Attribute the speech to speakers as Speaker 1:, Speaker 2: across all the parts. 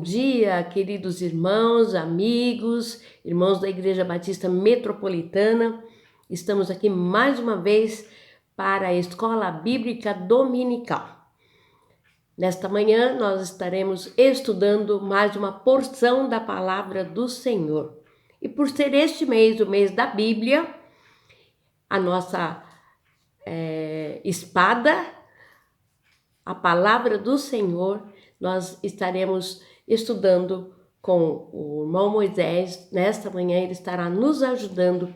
Speaker 1: dia, queridos irmãos, amigos, irmãos da Igreja Batista Metropolitana. Estamos aqui mais uma vez para a Escola Bíblica Dominical. Nesta manhã nós estaremos estudando mais uma porção da Palavra do Senhor. E por ser este mês, o mês da Bíblia, a nossa espada, a Palavra do Senhor, nós estaremos estudando com o irmão Moisés. Nesta manhã ele estará nos ajudando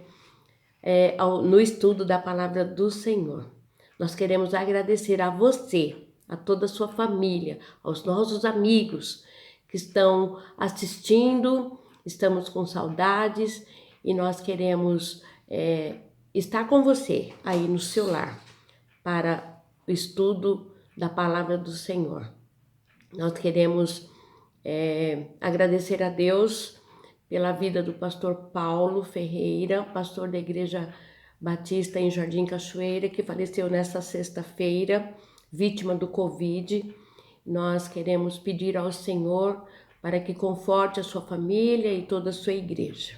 Speaker 1: no estudo da Palavra do Senhor. Nós queremos agradecer a você, a toda a sua família, aos nossos amigos que estão assistindo. Estamos com saudades e nós queremos estar com você aí no seu lar para o estudo da Palavra do Senhor. Nós queremos agradecer a Deus pela vida do pastor Paulo Ferreira, pastor da Igreja Batista em Jardim Cachoeira, que faleceu nesta sexta-feira, vítima do Covid. Nós queremos pedir ao Senhor para que conforte a sua família e toda a sua igreja.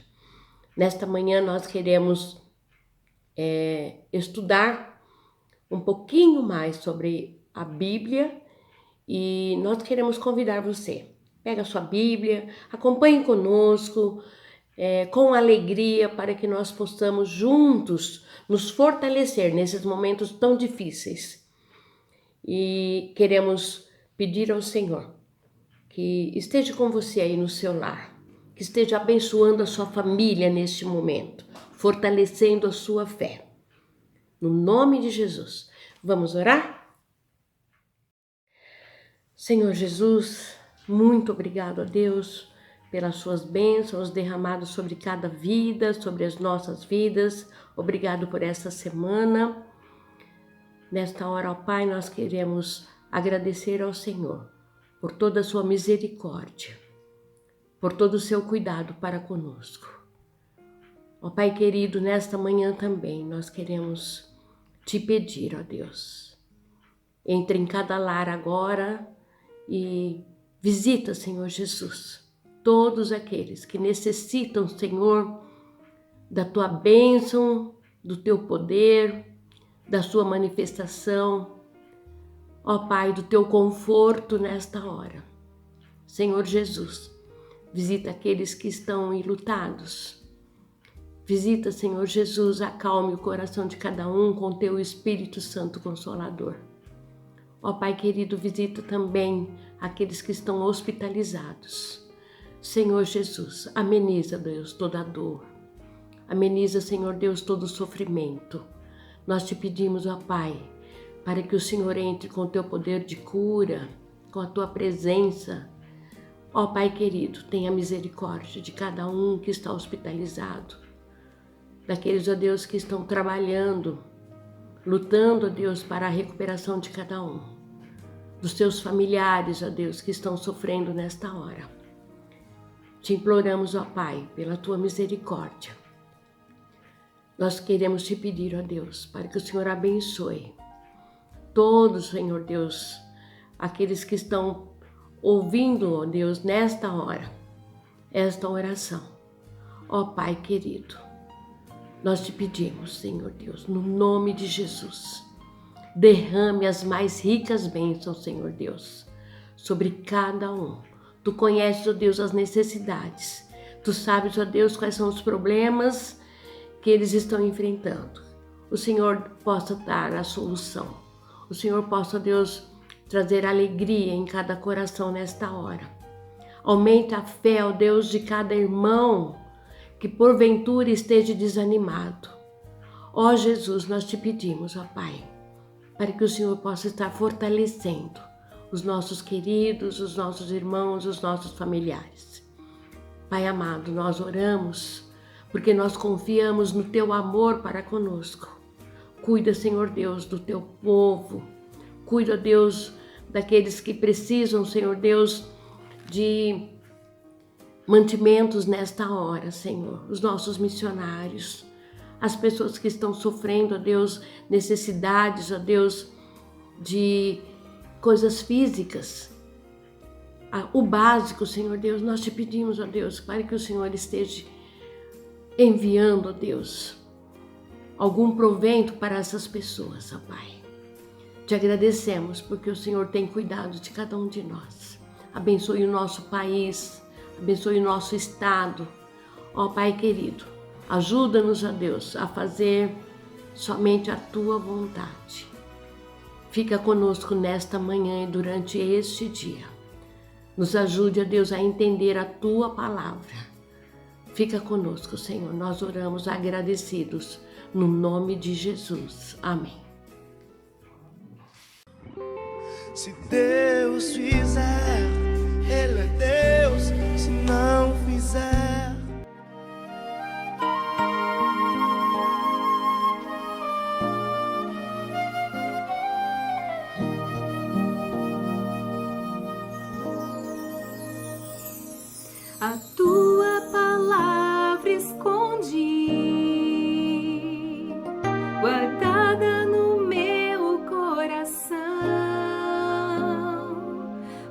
Speaker 1: Nesta manhã nós queremos estudar um pouquinho mais sobre a Bíblia e nós queremos convidar você. Pega a sua Bíblia, acompanhe conosco com alegria para que nós possamos juntos nos fortalecer nesses momentos tão difíceis. E queremos pedir ao Senhor que esteja com você aí no seu lar, que esteja abençoando a sua família neste momento, fortalecendo a sua fé. No nome de Jesus, vamos orar? Senhor Jesus, muito obrigado a Deus pelas suas bênçãos derramadas sobre cada vida, sobre as nossas vidas. Obrigado por essa semana. Nesta hora, ó Pai, nós queremos agradecer ao Senhor por toda a sua misericórdia, por todo o seu cuidado para conosco. Ó Pai querido, nesta manhã também nós queremos te pedir, ó Deus, entre em cada lar agora e visita, Senhor Jesus, todos aqueles que necessitam, Senhor, da tua bênção, do teu poder, da sua manifestação, ó Pai, do teu conforto nesta hora. Senhor Jesus, visita aqueles que estão enlutados. Visita, Senhor Jesus, acalme o coração de cada um com teu Espírito Santo Consolador. Ó Pai querido, visita também aqueles que estão hospitalizados. Senhor Jesus, ameniza, Deus, toda a dor. Ameniza, Senhor Deus, todo o sofrimento. Nós te pedimos, ó Pai, para que o Senhor entre com o teu poder de cura, com a tua presença. Ó Pai querido, tenha misericórdia de cada um que está hospitalizado. Daqueles, ó Deus, que estão trabalhando, lutando, ó Deus, para a recuperação de cada um. Dos teus familiares, ó Deus, que estão sofrendo nesta hora. Te imploramos, ó Pai, pela tua misericórdia. Nós queremos te pedir, ó Deus, para que o Senhor abençoe todos, Senhor Deus, aqueles que estão ouvindo, ó Deus, nesta hora, esta oração. Ó Pai querido, nós te pedimos, Senhor Deus, no nome de Jesus, derrame as mais ricas bênçãos, Senhor Deus, sobre cada um. Tu conheces, ó Deus, as necessidades. Tu sabes, ó Deus, quais são os problemas que eles estão enfrentando. O Senhor possa dar a solução. O Senhor possa, ó Deus, trazer alegria em cada coração nesta hora. Aumenta a fé, ó Deus, de cada irmão que porventura esteja desanimado. Ó Jesus, nós te pedimos, ó Pai, para que o Senhor possa estar fortalecendo os nossos queridos, os nossos irmãos, os nossos familiares. Pai amado, nós oramos porque nós confiamos no teu amor para conosco. Cuida, Senhor Deus, do teu povo. Cuida, Deus, daqueles que precisam, Senhor Deus, de mantimentos nesta hora, Senhor. Os nossos missionários, as pessoas que estão sofrendo, ó Deus, necessidades, ó Deus, de coisas físicas. o básico, Senhor Deus. Nós te pedimos, ó Deus, para que o Senhor esteja enviando, ó Deus, algum provento para essas pessoas, ó Pai. Te agradecemos porque o Senhor tem cuidado de cada um de nós. Abençoe o nosso país, abençoe o nosso estado. Ó Pai querido, ajuda-nos, ó Deus, a fazer somente a Tua vontade. Fica conosco nesta manhã e durante este dia. Nos ajude, ó Deus, a entender a Tua palavra. Fica conosco, Senhor. Nós oramos agradecidos no nome de Jesus. Amém.
Speaker 2: Se Deus fizer, Ele é Deus. Se não fizer,
Speaker 3: a tua palavra escondi, guardada no meu coração,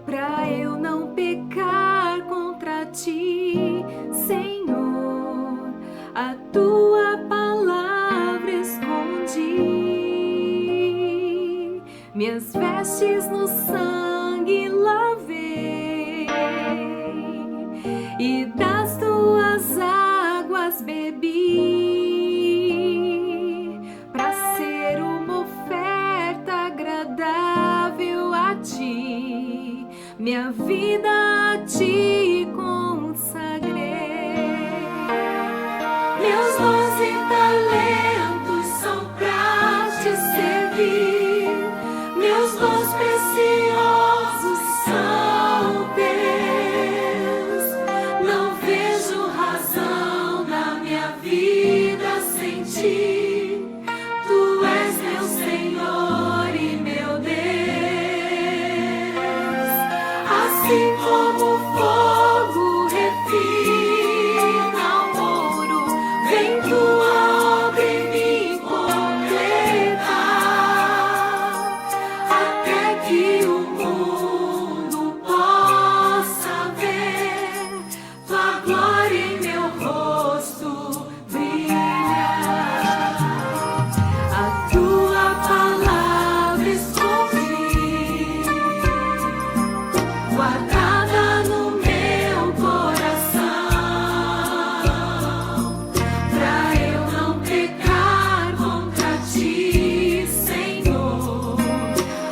Speaker 3: pra eu não pecar contra ti, Senhor. A tua palavra escondi, minhas vestes no sangue lavei, e das tuas águas bebi, pra ser uma oferta agradável a ti, minha vida a ti consagrei. Meus dons e talentos são pra te servir, meus dons preciosos são teus. Não vejo razão na minha vida sem ti. Tu és meu Senhor e meu Deus. Assim como o fogo refina o ouro, vem tua obra em mim completar, até que o mundo possa ver tua glória em meu rosto brilhar. A tua palavra escondi, guardada no meu coração, pra eu não pecar contra ti, Senhor.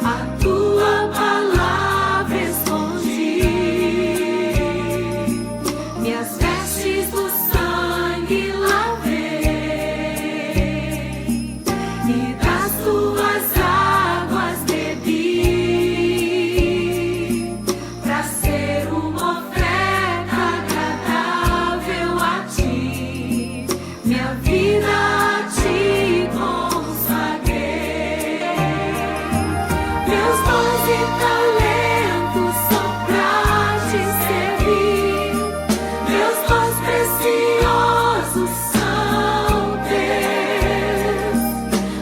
Speaker 3: A tua palavra escondi, minhas vestes do sangue lavei, e das tuas águas bebi, pra ser uma oferta agradável a ti, minha vida a ti consagrei. Meus dons e talentos são pra te servir, meus dons preciosos são teus.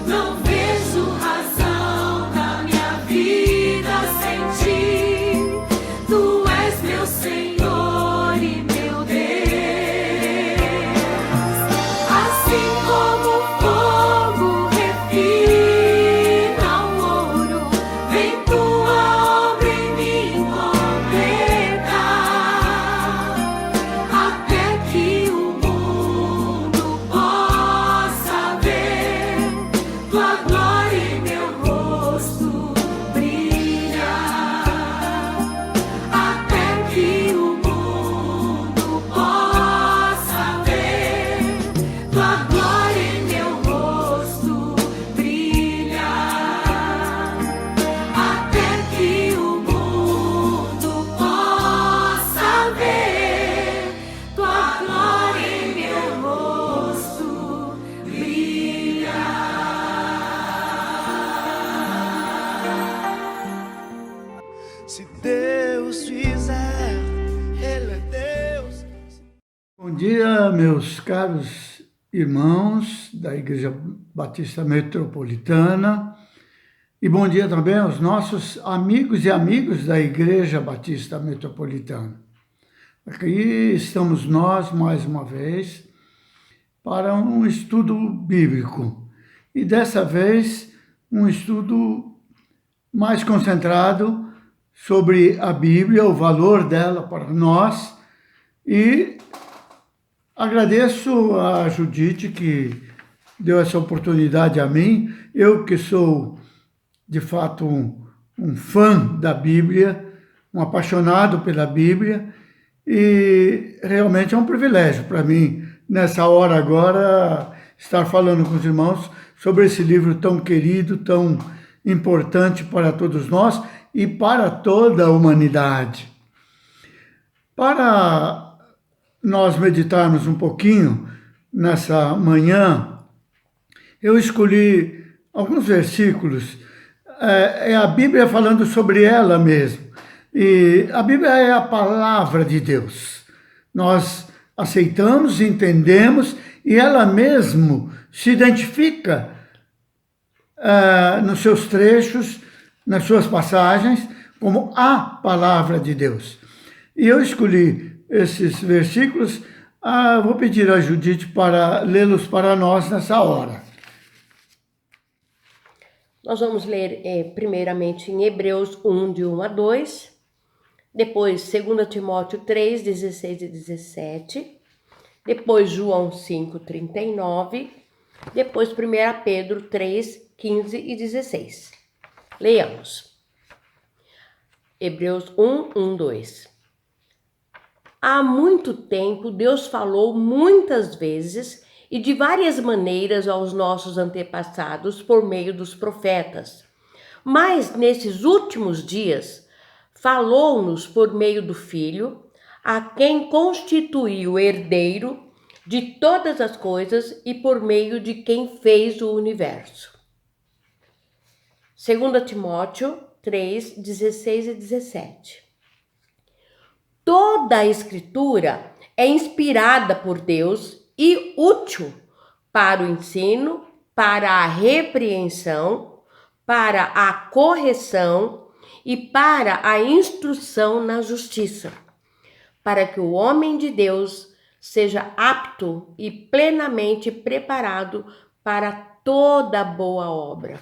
Speaker 3: Não vejo razão na minha vida sem ti. Tu és meu Senhor e meu Deus. Assim como o fogo refina o ouro, vem tua obra em mim completar, até que o mundo possa ver tua glória em meu rosto brilhar, até que o mundo possa ver tua glória em meu rosto brilhar, até que o mundo possa ver tua glória em meu rosto brilhar.
Speaker 2: se Deus fizer, Ele é Deus.
Speaker 4: Bom dia, meus caros irmãos da Igreja Batista Metropolitana e bom dia também aos nossos amigos e amigas da Igreja Batista Metropolitana. Aqui estamos nós, mais uma vez, para um estudo bíblico. E dessa vez, um estudo mais concentrado sobre a Bíblia, o valor dela para nós. E agradeço a Judite que deu essa oportunidade a mim. Eu que sou, de fato, um fã da Bíblia, um apaixonado pela Bíblia, e realmente é um privilégio para mim, nessa hora agora, estar falando com os irmãos sobre esse livro tão querido, tão importante para todos nós e para toda a humanidade. Para nós meditarmos um pouquinho nessa manhã, eu escolhi alguns versículos. É a Bíblia falando sobre ela mesma. E a Bíblia é a palavra de Deus. Nós aceitamos, entendemos, e ela mesmo se identifica nos seus trechos, nas suas passagens, como a palavra de Deus. E eu escolhi esses versículos, vou pedir a Judite para lê-los para nós nessa hora.
Speaker 1: Nós vamos ler primeiramente em Hebreus 1, de 1 a 2, depois 2 Timóteo 3, 16 e 17, depois João 5, 39, depois 1 Pedro 3, 15 e 16. Leiamos. Hebreus 1, 2. Há muito tempo Deus falou muitas vezes e de várias maneiras aos nossos antepassados por meio dos profetas. Mas nesses últimos dias falou-nos por meio do Filho, a quem constituiu herdeiro de todas as coisas e por meio de quem fez o universo. 2 Timóteo 3, 16 e 17. Toda a Escritura é inspirada por Deus e útil para o ensino, para a repreensão, para a correção e para a instrução na justiça, para que o homem de Deus seja apto e plenamente preparado para toda boa obra.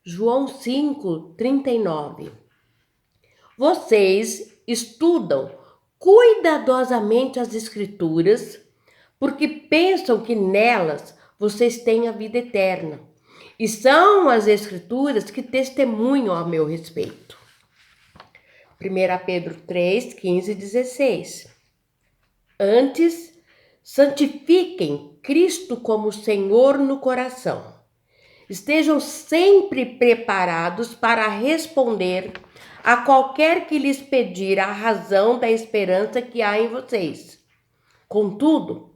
Speaker 1: João 5, 39. Vocês estudam cuidadosamente as Escrituras, porque pensam que nelas vocês têm a vida eterna. E são as Escrituras que testemunham a meu respeito. 1 Pedro 3, 15 e 16. Antes, santifiquem Cristo como Senhor no coração. Estejam sempre preparados para responder a qualquer que lhes pedir a razão da esperança que há em vocês. Contudo,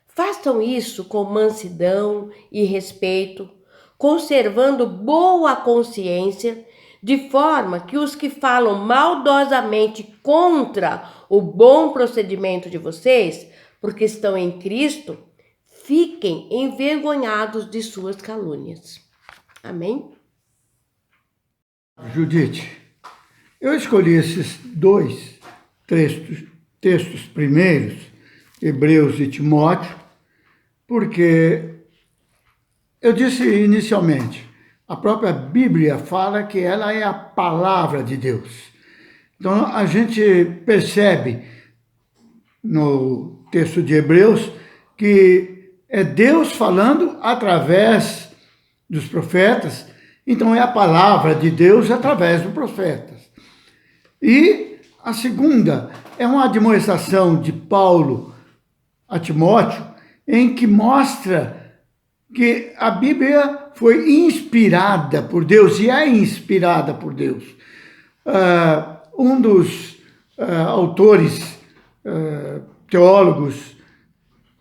Speaker 1: façam isso com mansidão e respeito, conservando boa consciência, de forma que os que falam maldosamente contra o bom procedimento de vocês, porque estão em Cristo, fiquem envergonhados de suas calúnias. Amém?
Speaker 4: Judite, eu escolhi esses dois textos primeiros, Hebreus e Timóteo, porque eu disse inicialmente, a própria Bíblia fala que ela é a palavra de Deus. Então a gente percebe no texto de Hebreus que é Deus falando através dos profetas, então é a palavra de Deus através dos profetas. E a segunda é uma admoestação de Paulo a Timóteo, em que mostra que a Bíblia foi inspirada por Deus e é inspirada por Deus. Um dos autores teólogos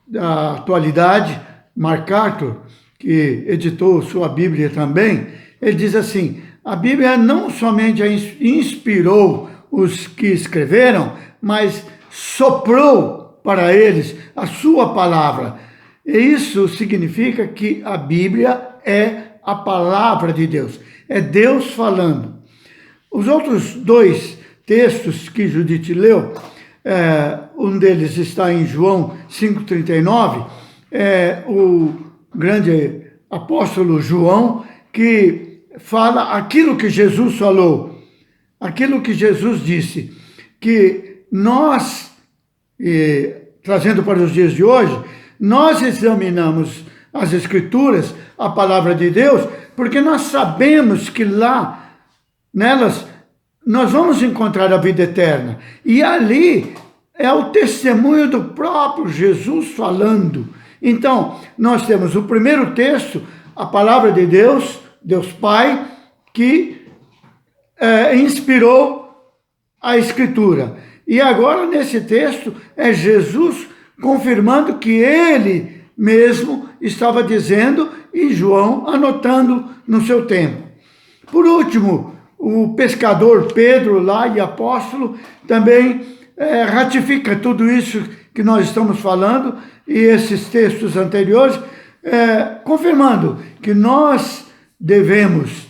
Speaker 4: da atualidade, MacArthur, que editou sua Bíblia também, ele diz assim, a Bíblia não somente inspirou os que escreveram, mas soprou para eles a sua palavra. E isso significa que a Bíblia é a palavra de Deus, é Deus falando. Os outros dois textos que Judite leu, um deles está em João 5,39, o grande apóstolo João, que fala aquilo que Jesus falou, aquilo que Jesus disse, que nós, trazendo para os dias de hoje, nós examinamos as Escrituras, a palavra de Deus, porque nós sabemos que lá, nelas, nós vamos encontrar a vida eterna. E ali é o testemunho do próprio Jesus falando. Então, nós temos o primeiro texto, a palavra de Deus, Deus Pai, que inspirou a Escritura. E agora, nesse texto, é Jesus confirmando que ele mesmo estava dizendo e João anotando no seu tempo. Por último, o pescador Pedro, lá e apóstolo, também ratifica tudo isso que nós estamos falando e esses textos anteriores, confirmando que nós devemos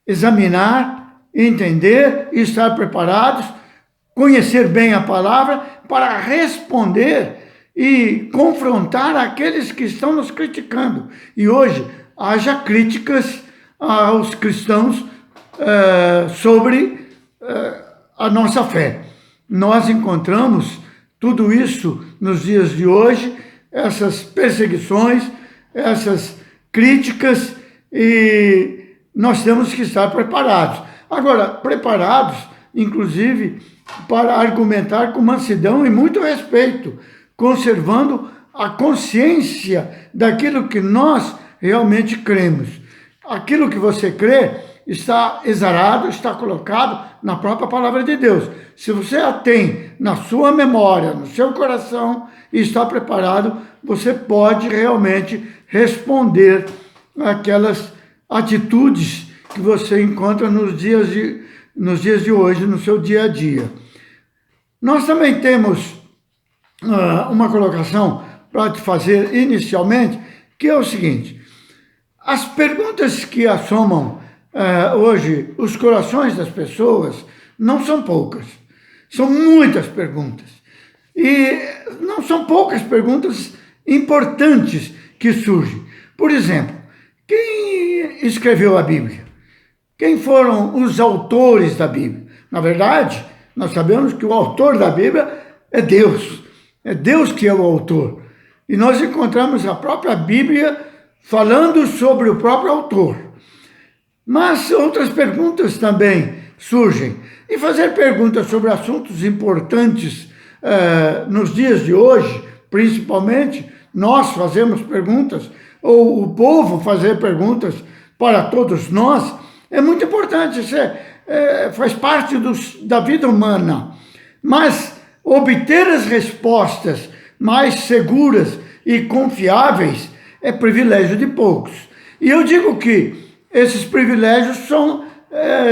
Speaker 4: examinar, entender e estar preparados, conhecer bem a palavra para responder e confrontar aqueles que estão nos criticando. E hoje haja críticas aos cristãos sobre a nossa fé. Nós encontramos tudo isso nos dias de hoje, essas perseguições, essas críticas, e nós temos que estar preparados. Agora, preparados, inclusive, para argumentar com mansidão e muito respeito, conservando a consciência daquilo que nós realmente cremos. Aquilo que você crê está exarado, está colocado na própria palavra de Deus. Se você a tem na sua memória, no seu coração, e está preparado, você pode realmente responder aquelas atitudes que você encontra nos dias de hoje, no seu dia a dia. Nós também temos uma colocação para te fazer inicialmente, que é o seguinte: as perguntas que assomam hoje os corações das pessoas não são poucas, são muitas perguntas. E não são poucas perguntas importantes que surgem. Por exemplo, quem escreveu a Bíblia? Quem foram os autores da Bíblia? Na verdade, nós sabemos que o autor da Bíblia é Deus. É Deus que é o autor. E nós encontramos a própria Bíblia falando sobre o próprio autor. Mas outras perguntas também surgem. E fazer perguntas sobre assuntos importantes nos dias de hoje, principalmente, nós fazemos perguntas, ou o povo fazer perguntas para todos nós, é muito importante. Isso faz parte da vida humana. Mas obter as respostas mais seguras e confiáveis é privilégio de poucos. E eu digo que esses privilégios são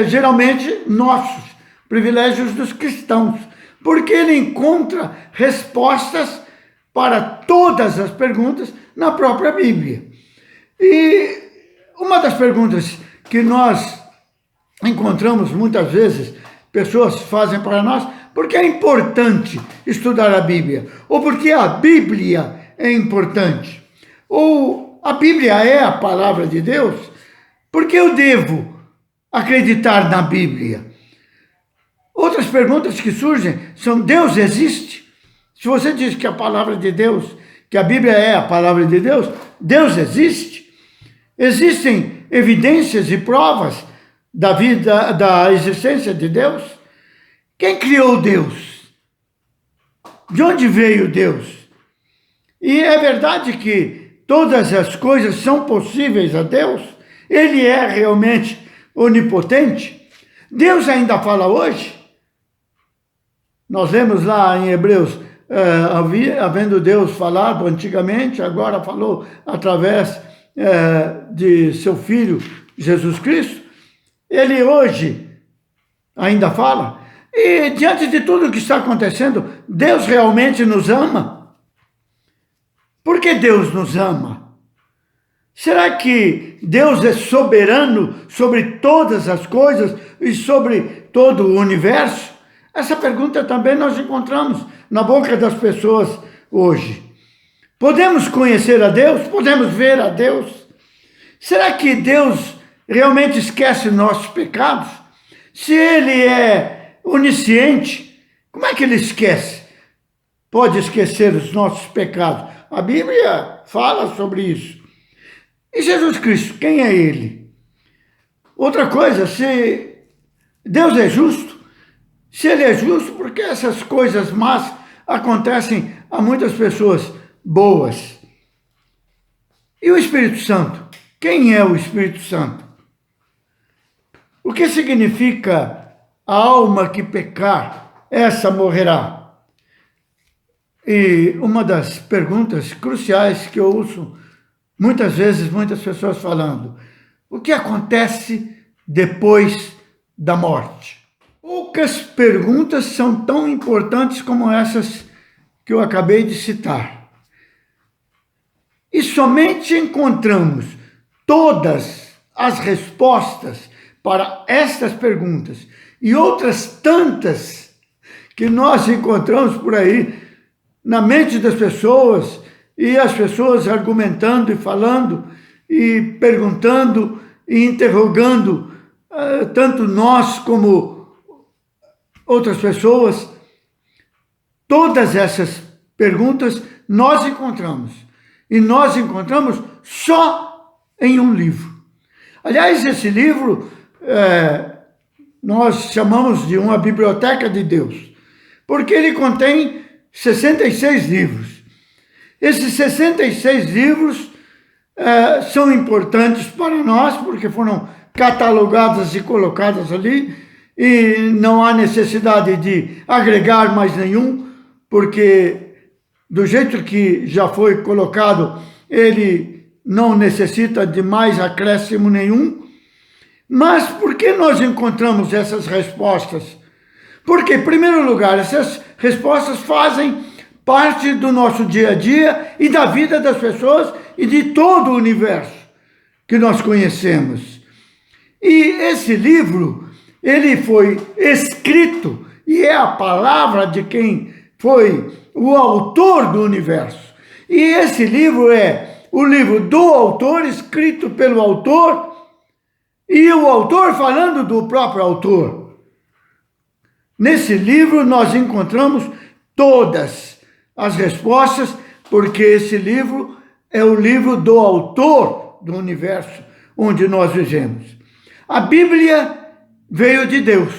Speaker 4: geralmente nossos, privilégios dos cristãos, porque ele encontra respostas para todas as perguntas na própria Bíblia. E uma das perguntas que nós encontramos muitas vezes, pessoas fazem para nós: por que é importante estudar a Bíblia? Ou por que a Bíblia é importante? Ou a Bíblia é a palavra de Deus? Por que eu devo acreditar na Bíblia? Outras perguntas que surgem são: Deus existe? Se você diz que a palavra de Deus, que a Bíblia é a palavra de Deus, Deus existe? Existem evidências e provas da existência de Deus? Quem criou Deus? De onde veio Deus? E é verdade que todas as coisas são possíveis a Deus? Ele é realmente onipotente? Deus ainda fala hoje? Nós lemos lá em Hebreus, havendo Deus falado antigamente, agora falou através de seu Filho, Jesus Cristo. Ele hoje ainda fala. E diante de tudo o que está acontecendo, Deus realmente nos ama? Por que Deus nos ama? Será que Deus é soberano sobre todas as coisas e sobre todo o universo? Essa pergunta também nós encontramos na boca das pessoas hoje. Podemos conhecer a Deus? Podemos ver a Deus? Será que Deus realmente esquece nossos pecados? Se Ele é onisciente, como é que Ele esquece? Pode esquecer os nossos pecados. A Bíblia fala sobre isso. E Jesus Cristo, quem é Ele? Outra coisa, se Deus é justo, se Ele é justo, por que essas coisas más acontecem a muitas pessoas boas? E o Espírito Santo? Quem é o Espírito Santo? O que significa a alma que pecar, essa morrerá? E uma das perguntas cruciais que eu ouço muitas vezes, muitas pessoas falando: o que acontece depois da morte? Poucas perguntas são tão importantes como essas que eu acabei de citar. E somente encontramos todas as respostas para estas perguntas e outras tantas que nós encontramos por aí na mente das pessoas, e as pessoas argumentando e falando e perguntando e interrogando, tanto nós como outras pessoas. Todas essas perguntas nós encontramos, e nós encontramos só em um livro. Aliás, esse livro nós chamamos de uma biblioteca de Deus, porque ele contém 66 livros. Esses 66 livros são importantes para nós, porque foram catalogados e colocados ali, e não há necessidade de agregar mais nenhum, porque do jeito que já foi colocado, ele não necessita de mais acréscimo nenhum. Mas por que nós encontramos essas respostas? Porque, em primeiro lugar, essas respostas fazem parte do nosso dia a dia e da vida das pessoas e de todo o universo que nós conhecemos. E esse livro, ele foi escrito e é a palavra de quem foi o autor do universo. E esse livro é o livro do autor, escrito pelo autor, e o autor falando do próprio autor. Nesse livro nós encontramos todas as respostas, porque esse livro é o livro do autor do universo onde nós vivemos. A Bíblia veio de Deus,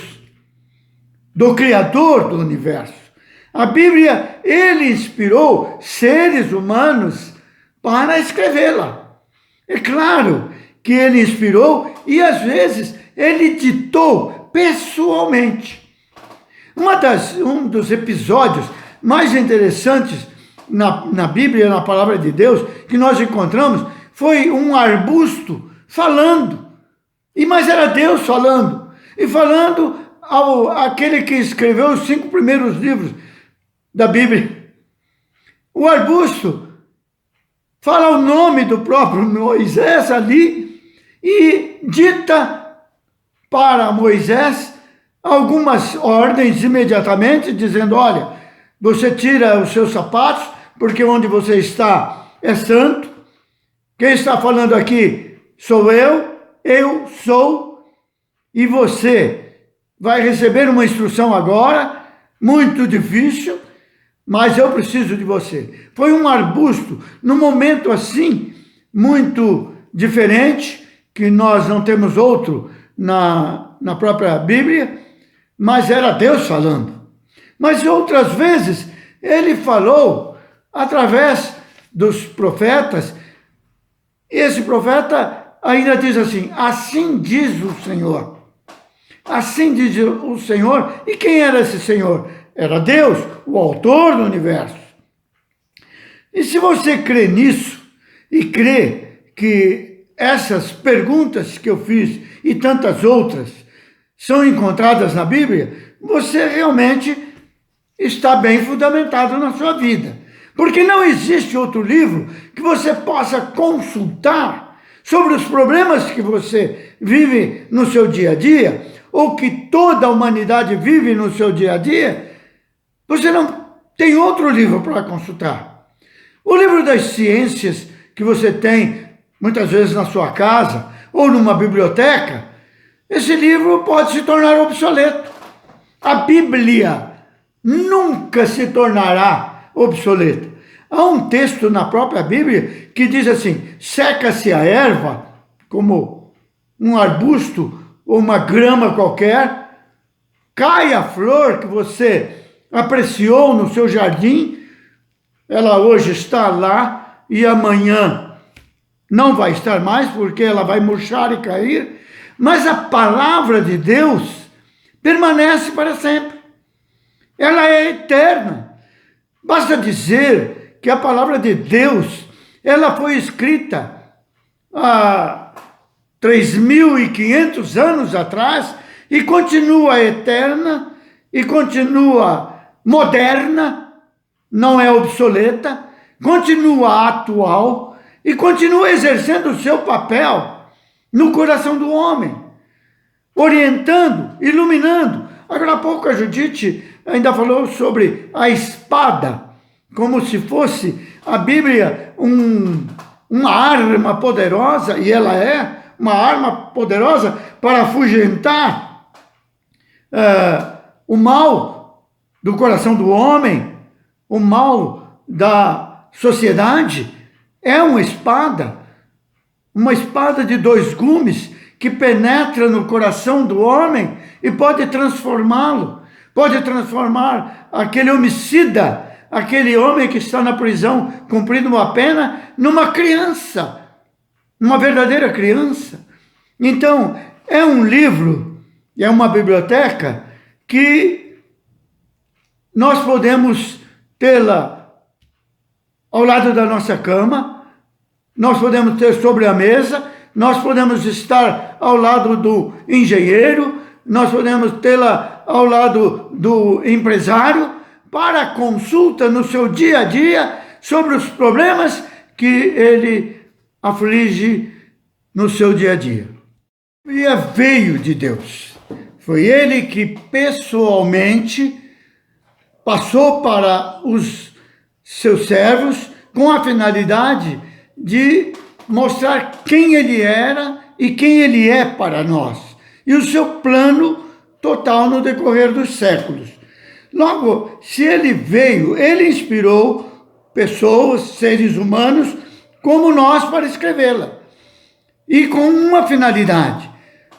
Speaker 4: do Criador do universo. A Bíblia, ele inspirou seres humanos para escrevê-la. É claro que ele inspirou e, às vezes, ele ditou pessoalmente. Um dos episódios mais interessantes na Bíblia, na palavra de Deus, que nós encontramos, foi um arbusto falando. Mas era Deus falando. E falando àquele que escreveu os 5 primeiros livros da Bíblia. O arbusto fala o nome do próprio Moisés ali e dita para Moisés algumas ordens imediatamente, dizendo: olha, você tira os seus sapatos, porque onde você está é santo. Quem está falando aqui sou eu sou, e você vai receber uma instrução agora, muito difícil, mas eu preciso de você. Foi um arbusto, num momento assim, muito diferente, que nós não temos outro na própria Bíblia, mas era Deus falando. Mas outras vezes, ele falou através dos profetas. Esse profeta ainda diz assim: assim diz o Senhor. Assim diz o Senhor. E quem era esse Senhor? Era Deus, o autor do universo. E se você crê nisso, e crê que essas perguntas que eu fiz e tantas outras são encontradas na Bíblia, você realmente está bem fundamentado na sua vida. Porque não existe outro livro que você possa consultar sobre os problemas que você vive no seu dia a dia, ou que toda a humanidade vive no seu dia a dia, você não tem outro livro para consultar. O livro das ciências que você tem muitas vezes na sua casa ou numa biblioteca, esse livro pode se tornar obsoleto. A Bíblia nunca se tornará obsoleta. Há um texto na própria Bíblia que diz assim: seca-se a erva, como um arbusto ou uma grama qualquer, cai a flor que você apreciou no seu jardim, ela hoje está lá e amanhã não vai estar mais, porque ela vai murchar e cair, mas a palavra de Deus permanece para sempre. Ela é eterna. Basta dizer que a palavra de Deus, ela foi escrita há 3.500 anos atrás e continua eterna e continua moderna, não é obsoleta, continua atual e continua exercendo o seu papel no coração do homem, orientando, iluminando. Agora há pouco a Judite ainda falou sobre a espada, como se fosse a Bíblia uma arma poderosa, e ela é uma arma poderosa para afugentar o mal do coração do homem, o mal da sociedade. É uma espada de 2 gumes que penetra no coração do homem e pode transformá-lo, pode transformar aquele homicida, aquele homem que está na prisão cumprindo uma pena, numa criança, uma verdadeira criança. Então, é um livro, é uma biblioteca que nós podemos tê-la ao lado da nossa cama, nós podemos ter sobre a mesa, nós podemos estar ao lado do engenheiro, nós podemos tê-la ao lado do empresário, para consulta no seu dia a dia sobre os problemas que ele aflige no seu dia a dia. E veio de Deus. Foi ele que pessoalmente passou para os seus servos com a finalidade de mostrar quem ele era e quem ele é para nós, e o seu plano total no decorrer dos séculos. Logo, se ele veio, ele inspirou pessoas, seres humanos, como nós para escrevê-la. E com uma finalidade.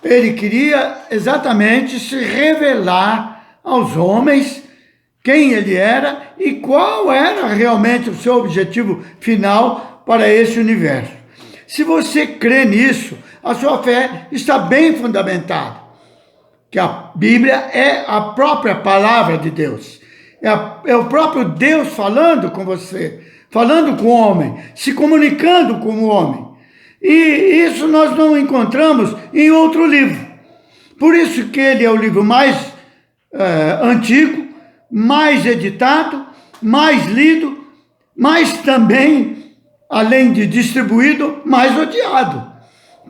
Speaker 4: Ele queria exatamente se revelar aos homens quem ele era e qual era realmente o seu objetivo final para esse universo. Se você crê nisso, a sua fé está bem fundamentada. Que a Bíblia é a própria palavra de Deus. É o próprio Deus falando com você, falando com o homem, se comunicando com o homem. E isso nós não encontramos em outro livro. Por isso que ele é o livro mais antigo, mais editado, mais lido, mas também, além de distribuído, mais odiado.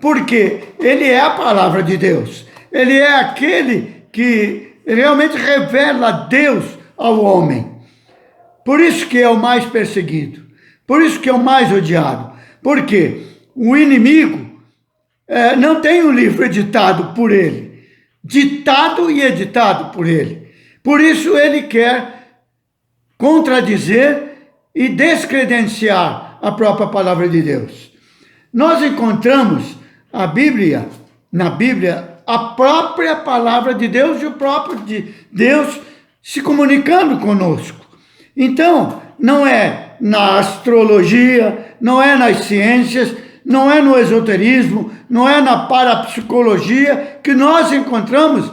Speaker 4: Porque ele é a palavra de Deus. Ele é aquele que realmente revela Deus ao homem. Por isso que é o mais perseguido. Por isso que é o mais odiado. Porque o inimigo não tem um livro editado por ele. Ditado e editado por ele. Por isso ele quer contradizer e descredenciar a própria palavra de Deus. Nós encontramos na Bíblia, a própria palavra de Deus e o próprio de Deus se comunicando conosco. Então, não é na astrologia, não é nas ciências, não é no esoterismo, não é na parapsicologia que nós encontramos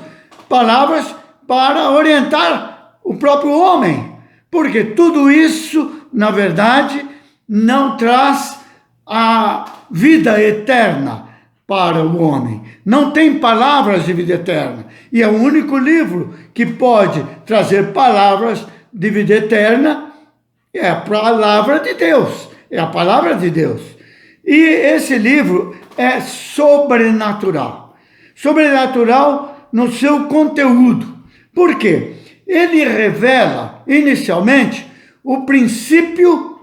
Speaker 4: palavras para orientar o próprio homem. Porque tudo isso, na verdade, não traz a vida eterna para o homem. Não tem palavras de vida eterna. E é o único livro que pode trazer palavras de vida eterna, é a palavra de Deus. É a palavra de Deus. E esse livro é sobrenatural. Sobrenatural no seu conteúdo. Por quê? Ele revela, inicialmente, o princípio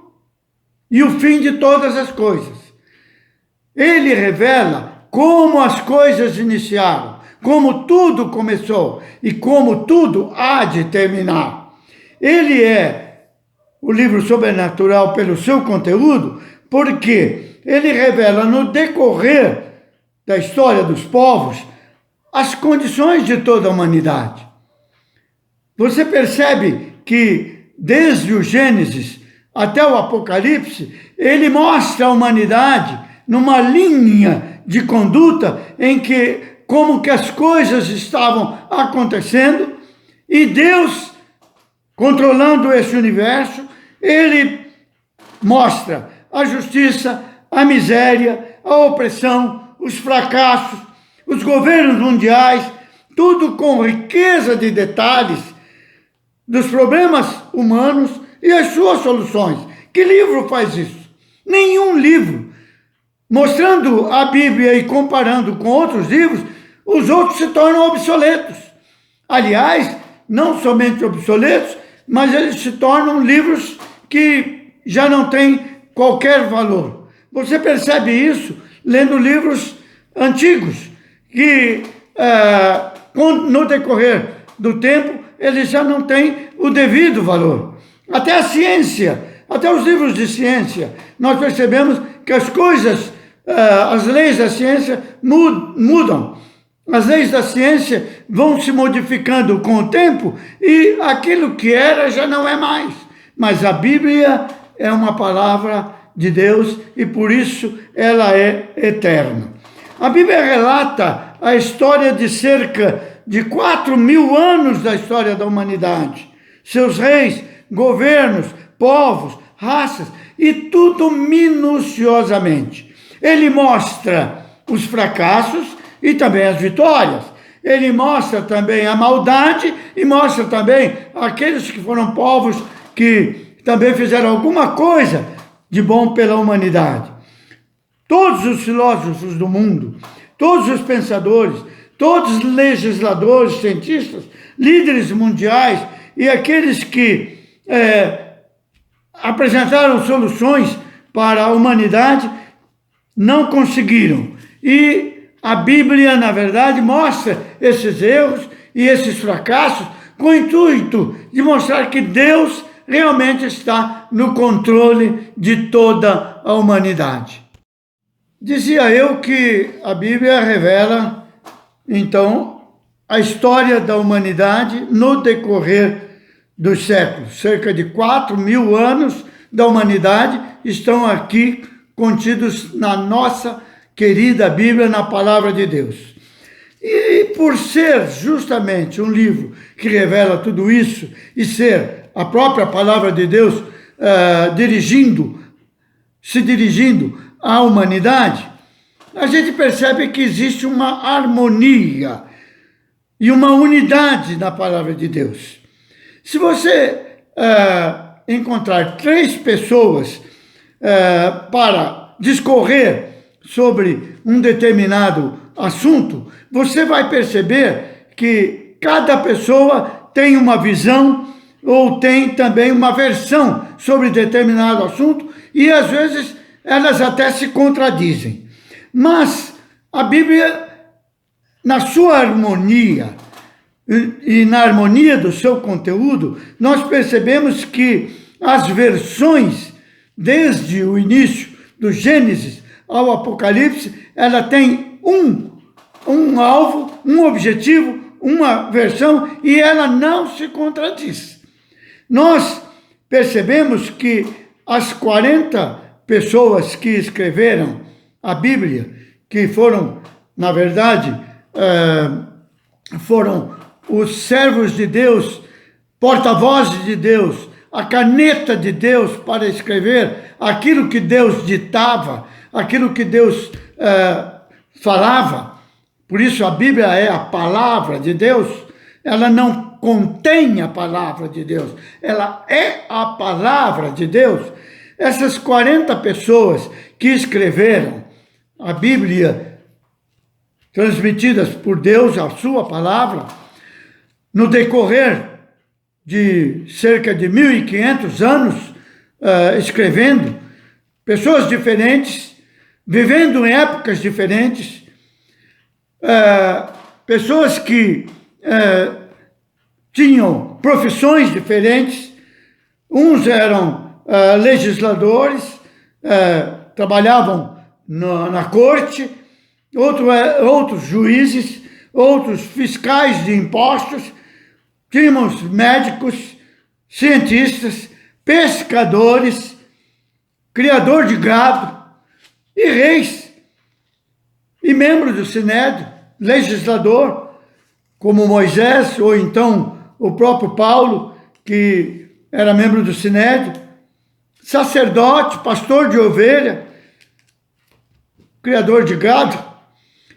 Speaker 4: e o fim de todas as coisas. Ele revela como as coisas iniciaram, como tudo começou e como tudo há de terminar. Ele é o livro sobrenatural pelo seu conteúdo, porque ele revela no decorrer da história dos povos as condições de toda a humanidade. Você percebe que desde o Gênesis até o Apocalipse, ele mostra a humanidade numa linha de conduta em que como que as coisas estavam acontecendo e Deus, controlando esse universo, ele mostra a justiça, a miséria, a opressão, os fracassos, os governos mundiais, tudo com riqueza de detalhes dos problemas humanos e as suas soluções. Que livro faz isso? Nenhum livro. Mostrando a Bíblia e comparando com outros livros, os outros se tornam obsoletos. Aliás, não somente obsoletos, mas eles se tornam livros que já não têm qualquer valor. Você percebe isso lendo livros antigos, que no decorrer do tempo eles já não têm o devido valor. Até a ciência, até os livros de ciência, nós percebemos que as coisas, as leis da ciência mudam. As leis da ciência vão se modificando com o tempo e aquilo que era já não é mais. Mas a Bíblia é uma palavra de Deus e por isso ela é eterna. A Bíblia relata a história de cerca de 4.000 anos da história da humanidade. Seus reis, governos, povos, raças e tudo minuciosamente. Ele mostra os fracassos e também as vitórias. Ele mostra também a maldade e mostra também aqueles que foram povos que também fizeram alguma coisa de bom pela humanidade. Todos os filósofos do mundo, todos os pensadores, todos os legisladores, cientistas, líderes mundiais e aqueles que apresentaram soluções para a humanidade não conseguiram. E a Bíblia, na verdade, mostra esses erros e esses fracassos com o intuito de mostrar que Deus realmente está no controle de toda a humanidade. Dizia eu que a Bíblia revela, então, a história da humanidade no decorrer dos séculos. Cerca de 4.000 anos da humanidade estão aqui contidos na nossa querida Bíblia, na Palavra de Deus. E por ser justamente um livro que revela tudo isso e ser a própria Palavra de Deus se dirigindo à humanidade, a gente percebe que existe uma harmonia e uma unidade na Palavra de Deus. Se você encontrar 3 pessoas para discorrer sobre um determinado assunto, você vai perceber que cada pessoa tem uma visão ou tem também uma versão sobre determinado assunto e às vezes elas até se contradizem. Mas a Bíblia, na sua harmonia e na harmonia do seu conteúdo, nós percebemos que as versões, desde o início do Gênesis ao Apocalipse, ela tem um alvo, um objetivo, uma versão e ela não se contradiz. Nós percebemos que as 40 pessoas que escreveram a Bíblia, que foram, na verdade, foram os servos de Deus, porta-vozes de Deus, a caneta de Deus para escrever aquilo que Deus ditava, aquilo que Deus falava. Por isso a Bíblia é a palavra de Deus. Ela não contém a palavra de Deus, ela é a palavra de Deus. Essas 40 pessoas que escreveram a Bíblia, transmitidas por Deus, a sua palavra, no decorrer de cerca de 1.500 anos, escrevendo, pessoas diferentes, vivendo em épocas diferentes, pessoas que tinham profissões diferentes, uns eram legisladores, trabalhavam na corte, outros juízes, outros fiscais de impostos, tínhamos médicos, cientistas, pescadores, criador de gado e reis, e membros do Sinédrio, legislador, como Moisés, ou então o próprio Paulo, que era membro do Sinédrio, sacerdote, pastor de ovelha, criador de gado.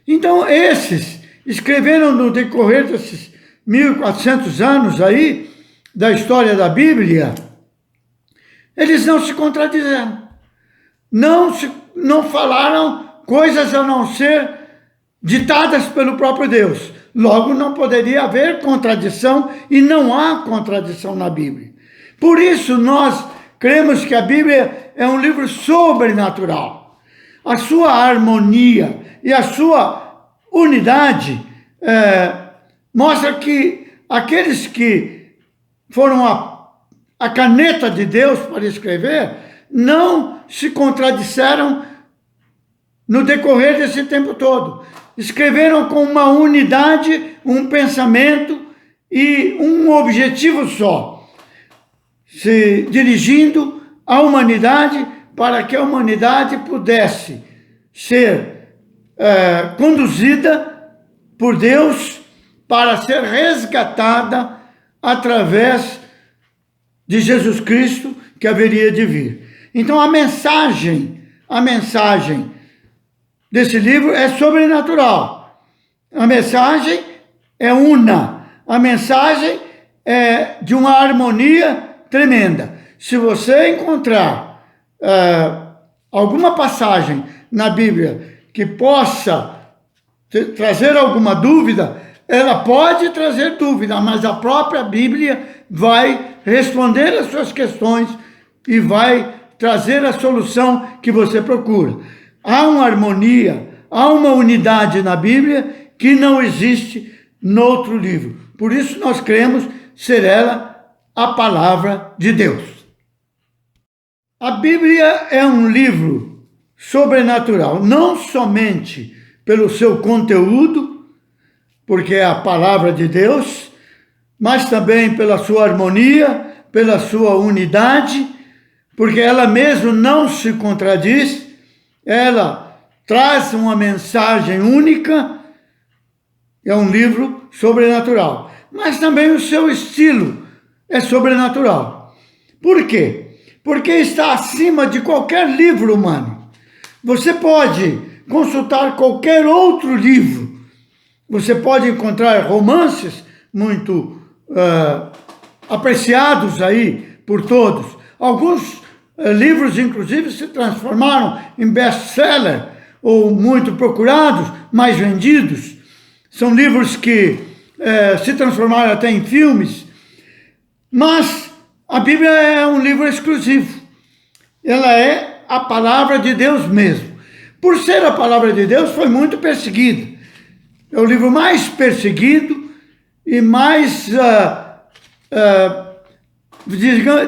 Speaker 4: Então, esses escreveram no decorrer desses 1.400 anos aí, da história da Bíblia, eles não se contradizeram. Não falaram coisas a não ser ditadas pelo próprio Deus. Logo, não poderia haver contradição, e não há contradição na Bíblia. Por isso, nós cremos que a Bíblia é um livro sobrenatural. A sua harmonia e a sua unidade mostra que aqueles que foram a caneta de Deus para escrever não se contradisseram no decorrer desse tempo todo. Escreveram com uma unidade, um pensamento e um objetivo só, se dirigindo à humanidade para que a humanidade pudesse ser conduzida por Deus para ser resgatada através de Jesus Cristo, que haveria de vir. Então a mensagem desse livro é sobrenatural. A mensagem é una. A mensagem é de uma harmonia tremenda. Se você encontrar alguma passagem na Bíblia que possa trazer alguma dúvida, ela pode trazer dúvida, mas a própria Bíblia vai responder as suas questões e vai trazer a solução que você procura. Há uma harmonia, há uma unidade na Bíblia que não existe no outro livro. Por isso nós cremos ser ela a palavra de Deus. A Bíblia é um livro sobrenatural, não somente pelo seu conteúdo, porque é a palavra de Deus, mas também pela sua harmonia, pela sua unidade, porque ela mesmo não se contradiz, ela traz uma mensagem única, é um livro sobrenatural. Mas também o seu estilo é sobrenatural. Por quê? Porque está acima de qualquer livro humano. Você pode consultar qualquer outro livro. Você pode encontrar romances muito apreciados aí por todos. Alguns livros, inclusive, se transformaram em best-seller, ou muito procurados, mais vendidos. São livros que se transformaram até em filmes. Mas a Bíblia é um livro exclusivo. Ela é a palavra de Deus mesmo. Por ser a palavra de Deus, foi muito perseguida. É o livro mais perseguido e mais,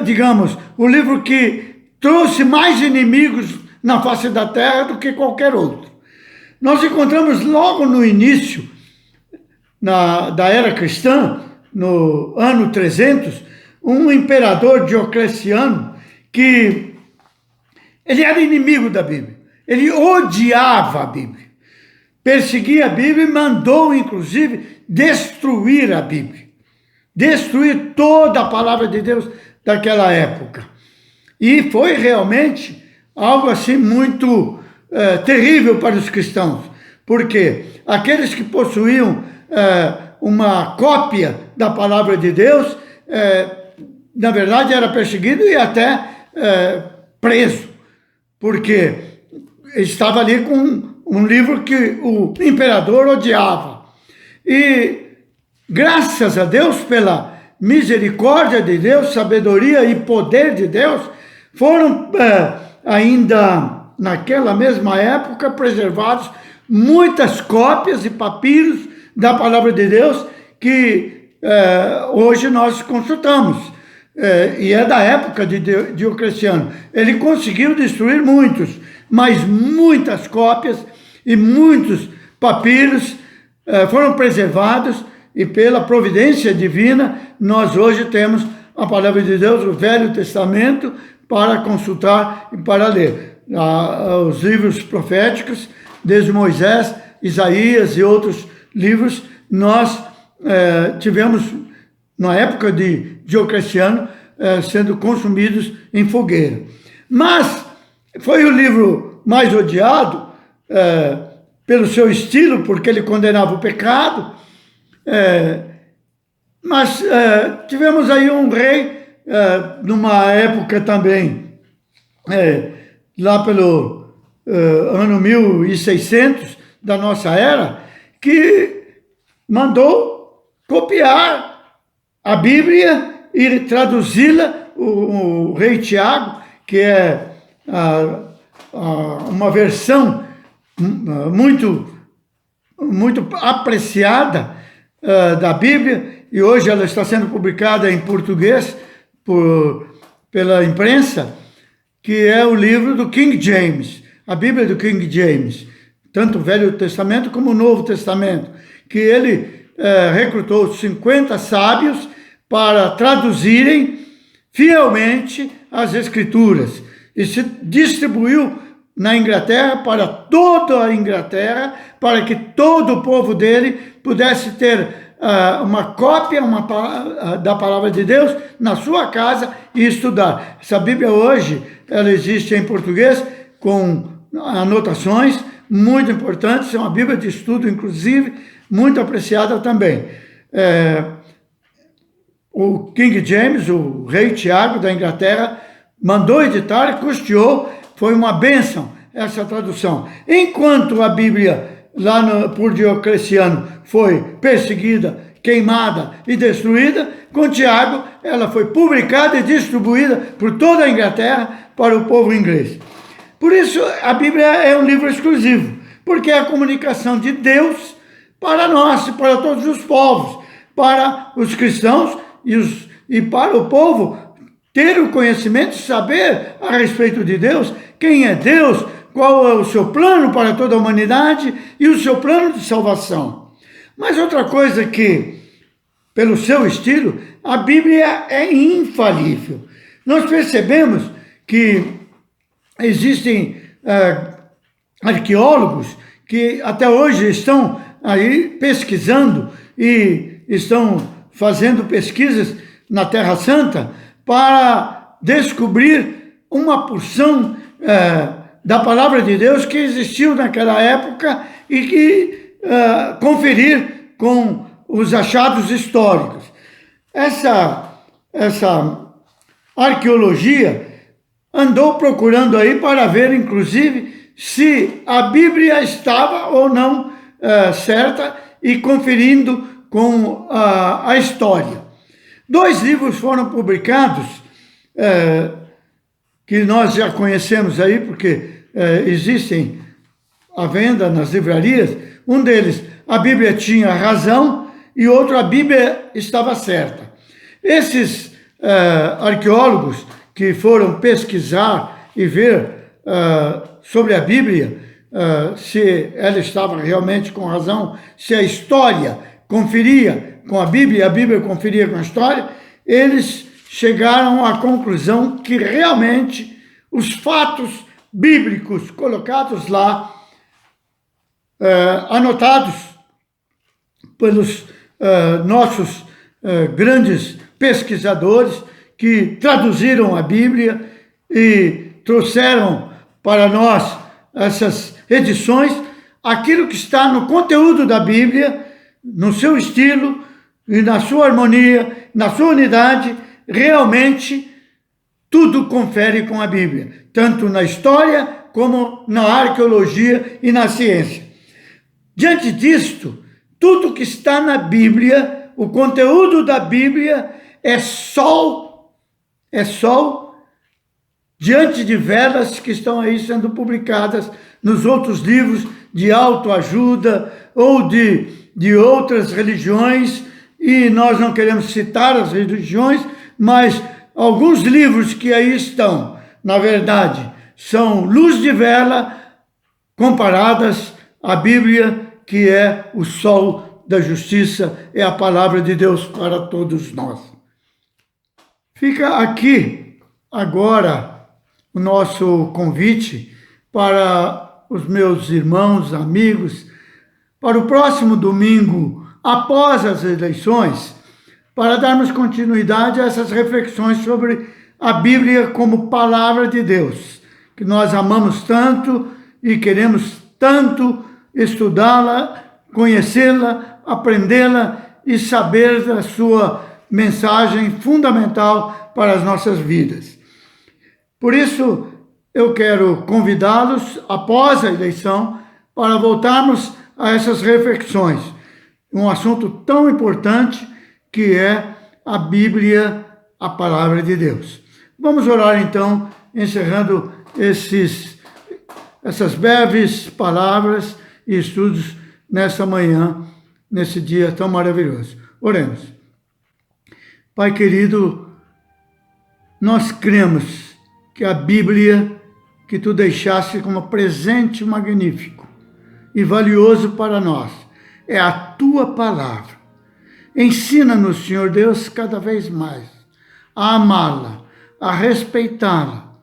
Speaker 4: digamos, o livro que trouxe mais inimigos na face da terra do que qualquer outro. Nós encontramos logo no início da era cristã, no ano 300, um imperador Diocleciano que ele era inimigo da Bíblia. Ele odiava a Bíblia, perseguia a Bíblia e mandou, inclusive, destruir a Bíblia. Destruir toda a palavra de Deus daquela época. E foi realmente algo assim muito terrível para os cristãos, porque aqueles que possuíam uma cópia da palavra de Deus, na verdade era perseguido e até preso, porque estava ali com um livro que o imperador odiava. E graças a Deus, pela misericórdia de Deus, sabedoria e poder de Deus, foram ainda naquela mesma época preservados muitas cópias e papiros da palavra de Deus que hoje nós consultamos. E é da época de Diocleciano. Ele conseguiu destruir muitos, mas muitas cópias e muitos papiros foram preservados, e pela providência divina, nós hoje temos a palavra de Deus, o Velho Testamento, para consultar e para ler. Os livros proféticos, desde Moisés, Isaías e outros livros, nós tivemos, na época de Diocleciano, sendo consumidos em fogueira. Mas foi o livro mais odiado pelo seu estilo, porque ele condenava o pecado. Mas tivemos aí um rei, numa época também, lá pelo ano 1600 da nossa era, que mandou copiar a Bíblia e traduzi-la, o rei Tiago, que é uma versão muito apreciada da Bíblia, e hoje ela está sendo publicada em português pela imprensa, que é o livro do King James, a Bíblia do King James, tanto o Velho Testamento como o Novo Testamento, que ele recrutou 50 sábios para traduzirem fielmente as Escrituras, e se distribuiu na Inglaterra, para toda a Inglaterra, para que todo o povo dele pudesse ter uma cópia da palavra de Deus na sua casa e estudar. Essa Bíblia hoje, ela existe em português com anotações muito importantes, é uma Bíblia de estudo, inclusive, muito apreciada também. O King James, o rei Tiago da Inglaterra, mandou editar e custeou. Foi uma bênção essa tradução. Enquanto a Bíblia, por Diocleciano, foi perseguida, queimada e destruída, com Tiago ela foi publicada e distribuída por toda a Inglaterra para o povo inglês. Por isso, a Bíblia é um livro exclusivo, porque é a comunicação de Deus para nós, para todos os povos, para os cristãos e para o povo ter o conhecimento, saber a respeito de Deus, quem é Deus, qual é o seu plano para toda a humanidade e o seu plano de salvação. Mas outra coisa que, pelo seu estilo, a Bíblia é infalível. Nós percebemos que existem arqueólogos que até hoje estão aí pesquisando e estão fazendo pesquisas na Terra Santa para descobrir uma porção da palavra de Deus que existiu naquela época e que conferir com os achados históricos. Essa arqueologia andou procurando aí para ver, inclusive, se a Bíblia estava ou não certa e conferindo com a história. 2 livros foram publicados, que nós já conhecemos aí, porque existem à venda nas livrarias. Um deles, a Bíblia tinha razão, e outro, a Bíblia estava certa. Esses arqueólogos que foram pesquisar e ver sobre a Bíblia, se ela estava realmente com razão, se a história conferia com a Bíblia conferia com a história, eles chegaram à conclusão que realmente os fatos bíblicos colocados lá, anotados pelos nossos grandes pesquisadores que traduziram a Bíblia e trouxeram para nós essas edições, aquilo que está no conteúdo da Bíblia, no seu estilo e na sua harmonia, na sua unidade, realmente tudo confere com a Bíblia, tanto na história como na arqueologia e na ciência. Diante disto, tudo que está na Bíblia, o conteúdo da Bíblia é sol diante de velas que estão aí sendo publicadas nos outros livros de autoajuda ou de outras religiões, e nós não queremos citar as religiões, mas alguns livros que aí estão, na verdade, são luz de vela comparadas à Bíblia, que é o sol da justiça, é a palavra de Deus para todos nós. Fica aqui agora o nosso convite para os meus irmãos, amigos, para o próximo domingo, após as eleições, para darmos continuidade a essas reflexões sobre a Bíblia como palavra de Deus, que nós amamos tanto e queremos tanto estudá-la, conhecê-la, aprendê-la e saber da sua mensagem fundamental para as nossas vidas. Por isso, eu quero convidá-los, após a eleição, para voltarmos a essas reflexões. Um assunto tão importante que é a Bíblia, a palavra de Deus. Vamos orar então, encerrando essas breves palavras e estudos nessa manhã, nesse dia tão maravilhoso. Oremos. Pai querido, nós cremos que a Bíblia que tu deixaste como presente magnífico e valioso para nós é a tua palavra. Ensina-nos, Senhor Deus, cada vez mais a amá-la, a respeitá-la,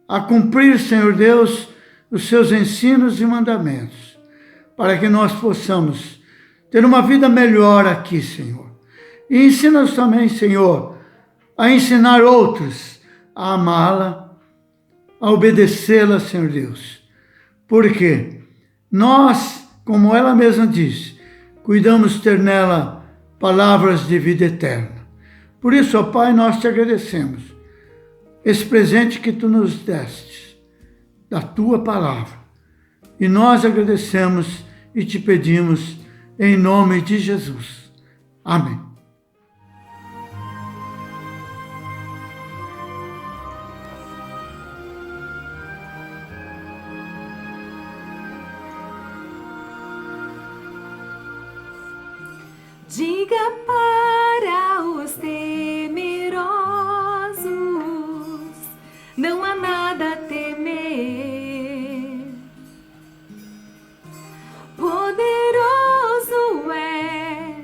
Speaker 4: a cumprir, Senhor Deus, os seus ensinos e mandamentos, para que nós possamos ter uma vida melhor aqui, Senhor. E ensina-nos também, Senhor, a ensinar outros a amá-la, a obedecê-la, Senhor Deus. Porque nós, como ela mesma diz, cuidamos ter nela palavras de vida eterna. Por isso, ó Pai, nós te agradecemos esse presente que tu nos deste, da tua palavra. E nós agradecemos e te pedimos em nome de Jesus. Amém.
Speaker 3: Diga para os temerosos, não há nada a temer. Poderoso é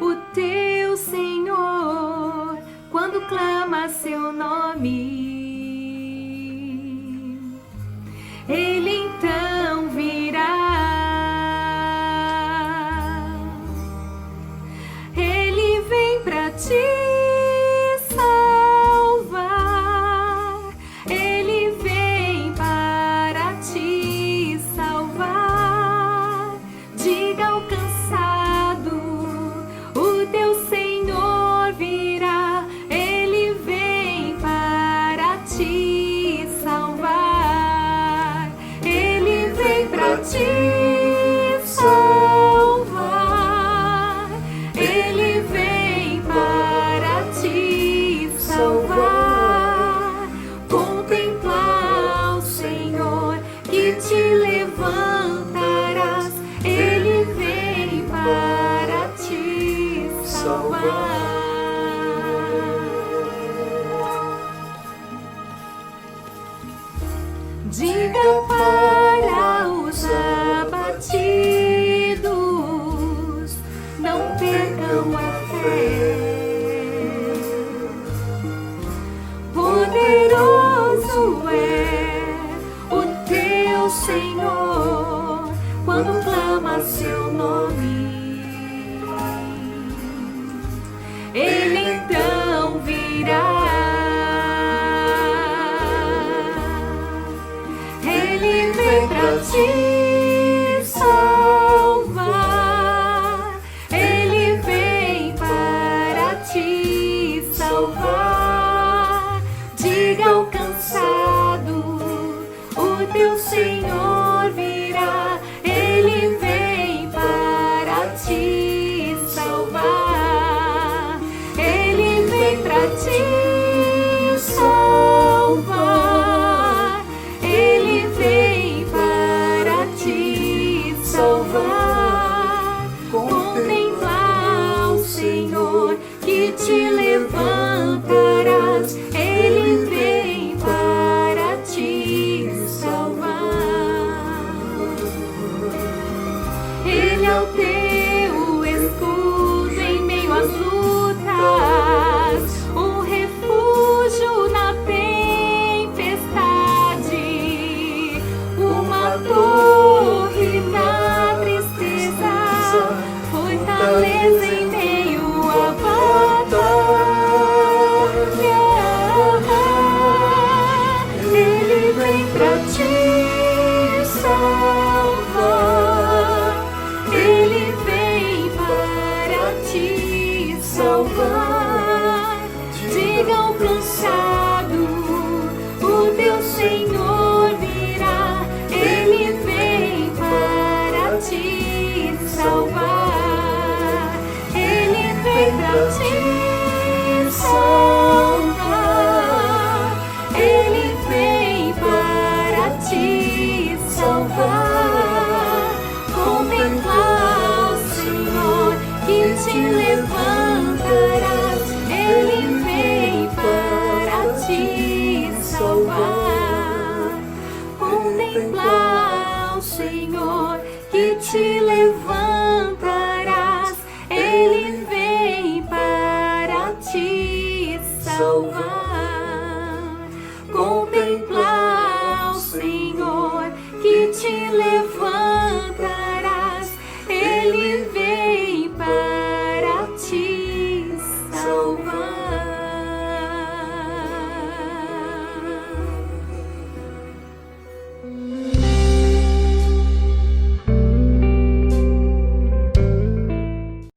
Speaker 3: o teu Senhor, quando clama seu nome. Ele então virá. Ele te salvar. Ele vem para te salvar. Contemplar o Senhor que te levantarás. Ele vem para te salvar. Ele é o teu escudo em meio às lutas, um refúgio na tempestade, uma torre na tristeza, fortaleza em meio à batalha. Ele vem pra te salvar. Ele vem para te salvar. Diga ao cansado, o teu Senhor virá. Ele vem para te salvar. Ele vem para te salvar. Ele vem para te salvar. Contemplar o Senhor que te levantarás. Ele vem para te salvar. Contemplar o Senhor que te levantarás. Ele vem para te salvar. Contemplar o Senhor que te levantarás. Ele vem para te salvar.